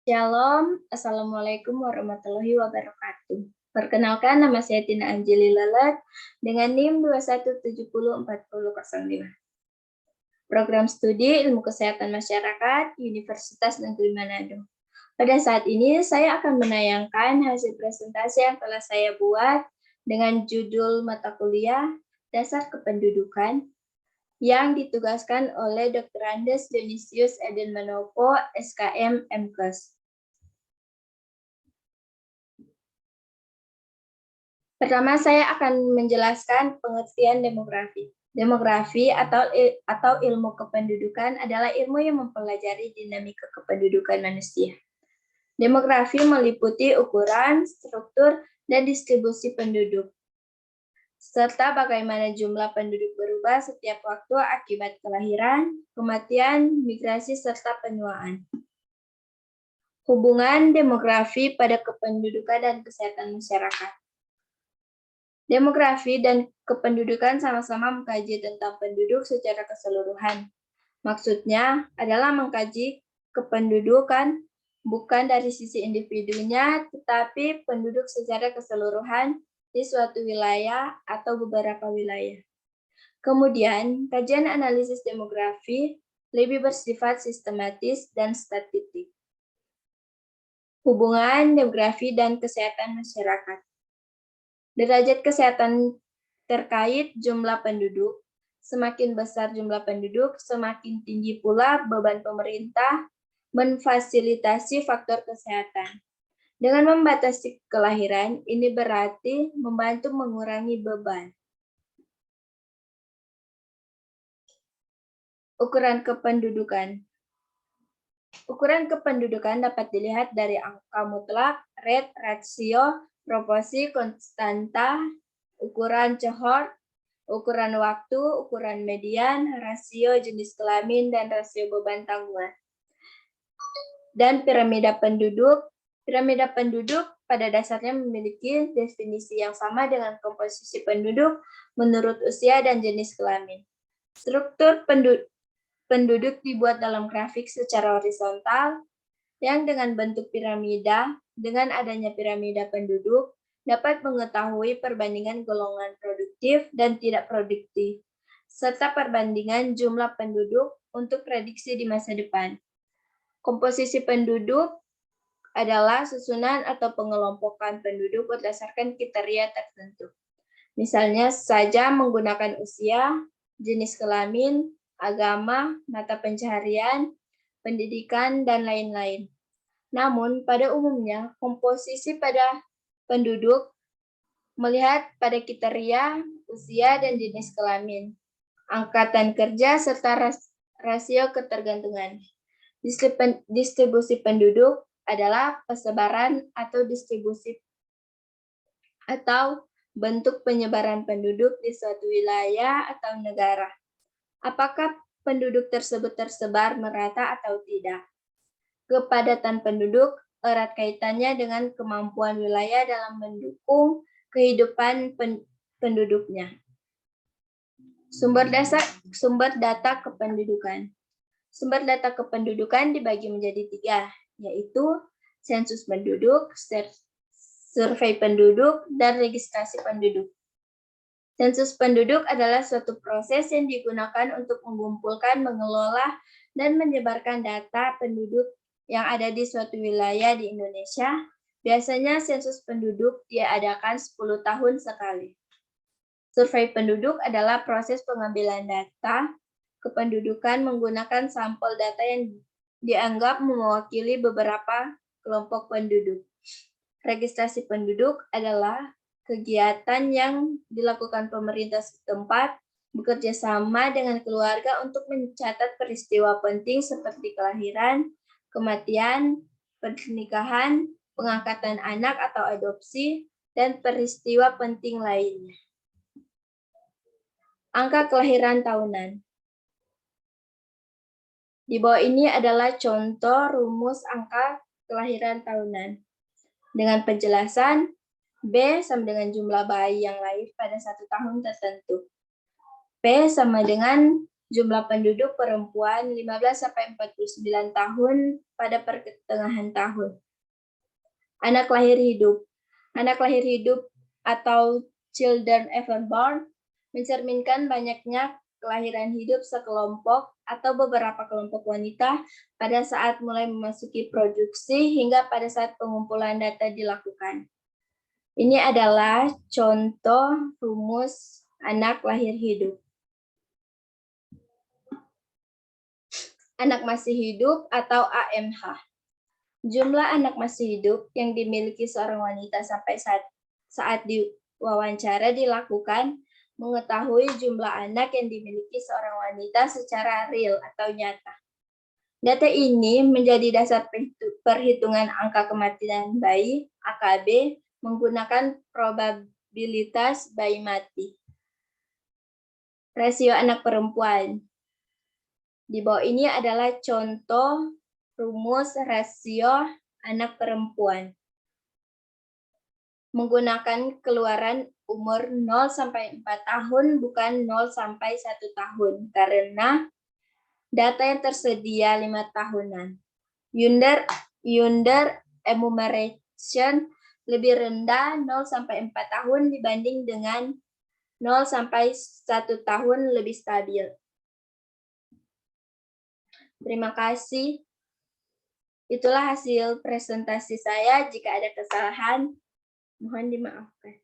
Shalom, Assalamualaikum warahmatullahi wabarakatuh. Perkenalkan, nama saya Tina Anjeli Lelet dengan NIM 21704005. Program Studi Ilmu Kesehatan Masyarakat, Universitas Negeri Manado. Pada saat ini, saya akan menayangkan hasil presentasi yang telah saya buat dengan judul mata kuliah Dasar Kependudukan yang ditugaskan oleh Dr. Andes Dionysius Eden Manopo, SKM MKes. Pertama, saya akan menjelaskan pengertian demografi. Demografi atau ilmu kependudukan adalah ilmu yang mempelajari dinamika kependudukan manusia. Demografi meliputi ukuran, struktur, dan distribusi penduduk, serta bagaimana jumlah penduduk berubah setiap waktu akibat kelahiran, kematian, migrasi, serta penuaan. Hubungan demografi pada kependudukan dan kesehatan masyarakat. Demografi dan kependudukan sama-sama mengkaji tentang penduduk secara keseluruhan. Maksudnya adalah mengkaji kependudukan bukan dari sisi individunya, tetapi penduduk secara keseluruhan di suatu wilayah atau beberapa wilayah. Kemudian, kajian analisis demografi lebih bersifat sistematis dan statistik. Hubungan demografi dan kesehatan masyarakat. Derajat kesehatan terkait jumlah penduduk. Semakin besar jumlah penduduk, semakin tinggi pula beban pemerintah memfasilitasi faktor kesehatan. Dengan membatasi kelahiran, ini berarti membantu mengurangi beban. Ukuran kependudukan. Ukuran kependudukan dapat dilihat dari angka mutlak, rate, rasio, proporsi, konstanta, ukuran cohort, ukuran waktu, ukuran median, rasio jenis kelamin, dan rasio beban tanggungan. Dan piramida penduduk. Piramida penduduk pada dasarnya memiliki definisi yang sama dengan komposisi penduduk menurut usia dan jenis kelamin. Struktur penduduk dibuat dalam grafik secara horizontal, yang dengan bentuk piramida. Dengan adanya piramida penduduk, dapat mengetahui perbandingan golongan produktif dan tidak produktif, serta perbandingan jumlah penduduk untuk prediksi di masa depan. Komposisi penduduk adalah susunan atau pengelompokan penduduk berdasarkan kriteria tertentu. Misalnya saja menggunakan usia, jenis kelamin, agama, mata pencaharian, pendidikan, dan lain-lain. Namun, pada umumnya, komposisi pada penduduk melihat pada kriteria, usia, dan jenis kelamin, angkatan kerja, serta rasio ketergantungan. Distribusi penduduk adalah persebaran atau distribusi atau bentuk penyebaran penduduk di suatu wilayah atau negara. Apakah penduduk tersebut tersebar merata atau tidak? Kepadatan penduduk erat kaitannya dengan kemampuan wilayah dalam mendukung kehidupan penduduknya. Sumber data kependudukan. Sumber data kependudukan dibagi menjadi 3, yaitu sensus penduduk, survei penduduk, dan registrasi penduduk. Sensus penduduk adalah suatu proses yang digunakan untuk mengumpulkan, mengelola, dan menyebarkan data penduduk yang ada di suatu wilayah di Indonesia. Biasanya sensus penduduk diadakan 10 tahun sekali. Survei penduduk adalah proses pengambilan data kependudukan menggunakan sampel data yang dianggap mewakili beberapa kelompok penduduk. Registrasi penduduk adalah kegiatan yang dilakukan pemerintah setempat bekerja sama dengan keluarga untuk mencatat peristiwa penting seperti kelahiran, kematian, pernikahan, pengangkatan anak atau adopsi, dan peristiwa penting lainnya. Angka kelahiran tahunan. Di bawah ini adalah contoh rumus angka kelahiran tahunan. Dengan penjelasan, B sama dengan jumlah bayi yang lahir pada 1 tahun tertentu. P sama dengan Jumlah penduduk perempuan 15-49 tahun pada pertengahan tahun. Anak lahir hidup. Anak lahir hidup atau children ever born mencerminkan banyaknya kelahiran hidup sekelompok atau beberapa kelompok wanita pada saat mulai memasuki produksi hingga pada saat pengumpulan data dilakukan. Ini adalah contoh rumus anak lahir hidup. Anak masih hidup atau AMH. Jumlah anak masih hidup yang dimiliki seorang wanita sampai saat diwawancara dilakukan mengetahui jumlah anak yang dimiliki seorang wanita secara real atau nyata. Data ini menjadi dasar perhitungan angka kematian bayi (AKB) menggunakan probabilitas bayi mati. Rasio anak perempuan. Di bawah ini adalah contoh rumus rasio anak perempuan. Menggunakan keluaran umur 0-4 tahun bukan 0-1 tahun karena data yang tersedia 5 tahunan. Under enumeration lebih rendah 0-4 tahun dibanding dengan 0-1 tahun lebih stabil. Terima kasih. Itulah hasil presentasi saya. Jika ada kesalahan, mohon dimaafkan.